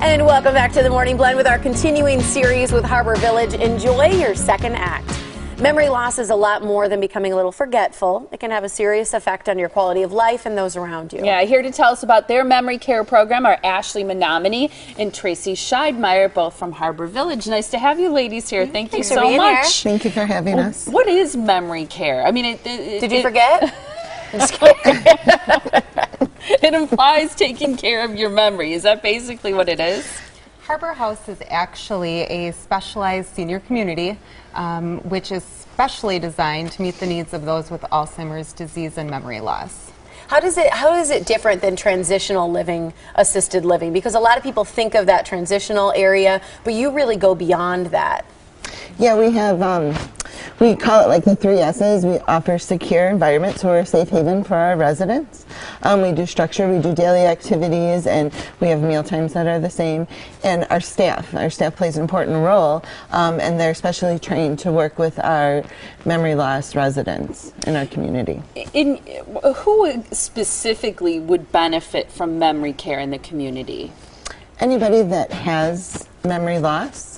And welcome back to the Morning Blend with our continuing series with Harbour Village. Enjoy your second act. Memory loss is a lot more than becoming a little forgetful. It can have a serious effect on your quality of life and those around you. Yeah, here to tell us about their memory care program are Ashley Menominee and Tracy Scheidmeyer, both from Harbour Village. Nice to have you ladies here. Thank you so much. Thank you for having us. What is memory care? I mean, did you forget? It implies taking care of your memory. Is that basically what it is? Harbour House is actually a specialized senior community, which is specially designed to meet the needs of those with Alzheimer's disease and memory loss. How is it different than transitional living, assisted living? Because a lot of people think of that transitional area, but you really go beyond that. Yeah, we have, we call it like the 3 S's. We offer secure environment, so we're a safe haven for our residents. We do structure, we do daily activities, and we have meal times that are the same. And our staff plays an important role, and they're specially trained to work with our memory loss residents in our community. Who specifically would benefit from memory care in the community? Anybody that has memory loss.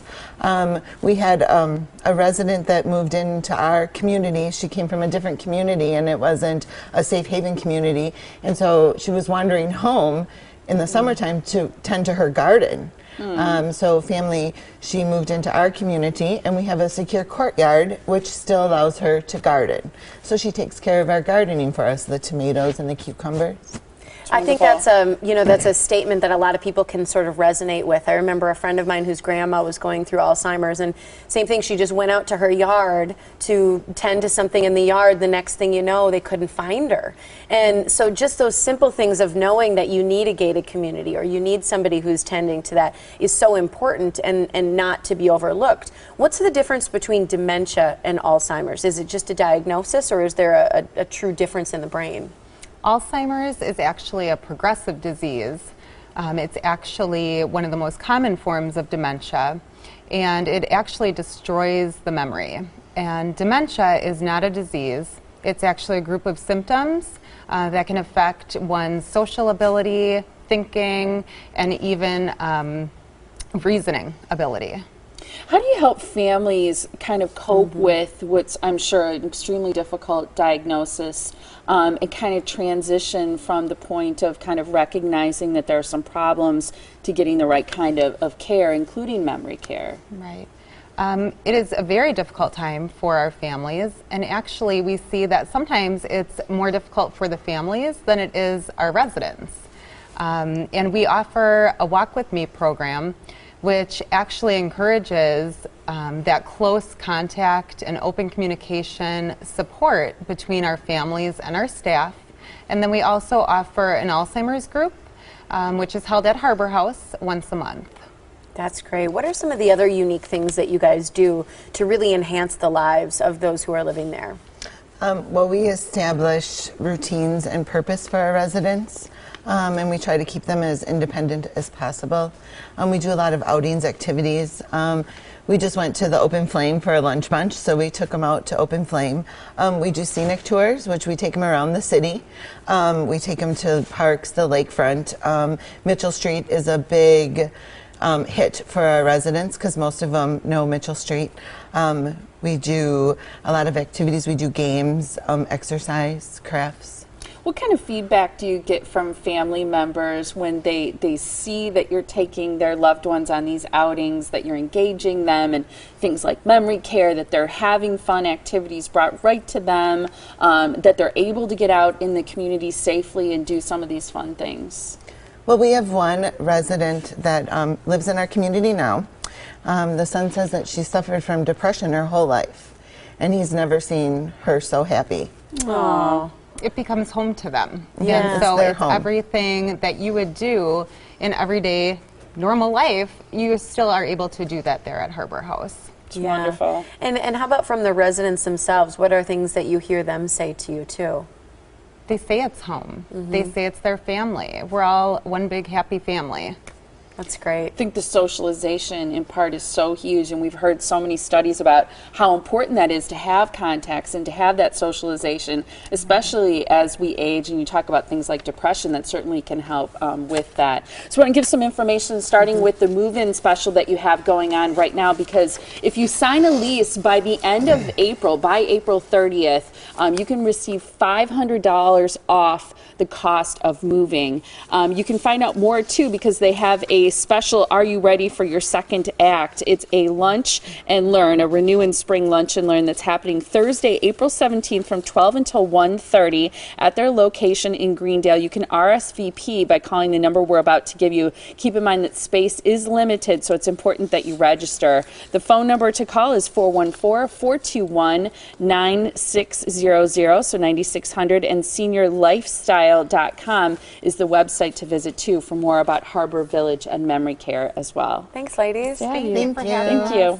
We had a resident that moved into our community. She came from a different community, and it wasn't a safe haven community. And so she was wandering home in the summertime to tend to her garden. So she moved into our community, and we have a secure courtyard, which still allows her to garden. So she takes care of our gardening for us, the tomatoes and the cucumbers. I think that's that's a statement that a lot of people can sort of resonate with. I remember a friend of mine whose grandma was going through Alzheimer's, and same thing, she just went out to her yard to tend to something in the yard. The next thing you know, they couldn't find her. And so just those simple things of knowing that you need a gated community or you need somebody who's tending to that is so important and not to be overlooked. What's the difference between dementia and Alzheimer's? Is it just a diagnosis, or is there a true difference in the brain? Alzheimer's is actually a progressive disease. It's actually one of the most common forms of dementia, and it actually destroys the memory. And dementia is not a disease. It's actually a group of symptoms that can affect one's social ability, thinking, and even reasoning ability. How do you help families kind of cope with what's, I'm sure, an extremely difficult diagnosis and kind of transition from the point of kind of recognizing that there are some problems to getting the right kind of care, including memory care? Right. It is a very difficult time for our families, and actually we see that sometimes it's more difficult for the families than it is our residents. And we offer a Walk With Me program, which actually encourages that close contact and open communication support between our families and our staff. And then we also offer an Alzheimer's group, which is held at Harbour House once a month. That's great. What are some of the other unique things that you guys do to really enhance the lives of those who are living there? Well, we establish routines and purpose for our residents. And we try to keep them as independent as possible. We do a lot of outings, activities. We just went to the Open Flame for a lunch bunch, so we took them out to Open Flame. We do scenic tours, which we take them around the city. We take them to parks, the lakefront. Mitchell Street is a big hit for our residents because most of them know Mitchell Street. We do a lot of activities. We do games, exercise, crafts. What kind of feedback do you get from family members when they see that you're taking their loved ones on these outings, that you're engaging them in things like memory care, that they're having fun activities brought right to them, that they're able to get out in the community safely and do some of these fun things? Well, we have one resident that lives in our community now. The son says that she suffered from depression her whole life, and he's never seen her so happy. Aww. It becomes home to them. Yeah. And so it's home. everything that you would do in everyday normal life, you still are able to do that there at Harbour House. It's wonderful. And how about from the residents themselves? What are things that you hear them say to you too? They say it's home. They say it's their family. We're all one big happy family. That's great. I think the socialization in part is so huge, and we've heard so many studies about how important that is to have contacts and to have that socialization, especially as we age, and you talk about things like depression, that certainly can help with that. So I want to give some information starting with the move-in special that you have going on right now, because if you sign a lease by the end of April, by April 30th, you can receive $500 off the cost of moving. You can find out more too, because they have a special Are You Ready for Your Second Act? It's a lunch and learn, a Renew in Spring lunch and learn that's happening Thursday, April 17th from 12 until 1:30 at their location in Greendale. You can RSVP by calling the number we're about to give you. Keep in mind that space is limited, so it's important that you register. The phone number to call is 414-421-9600, so 9600, and seniorlifestyle.com is the website to visit too for more about Harbour Village and memory care as well. Thanks, ladies. Yeah, Thank you Thank for you. having us. Thank you.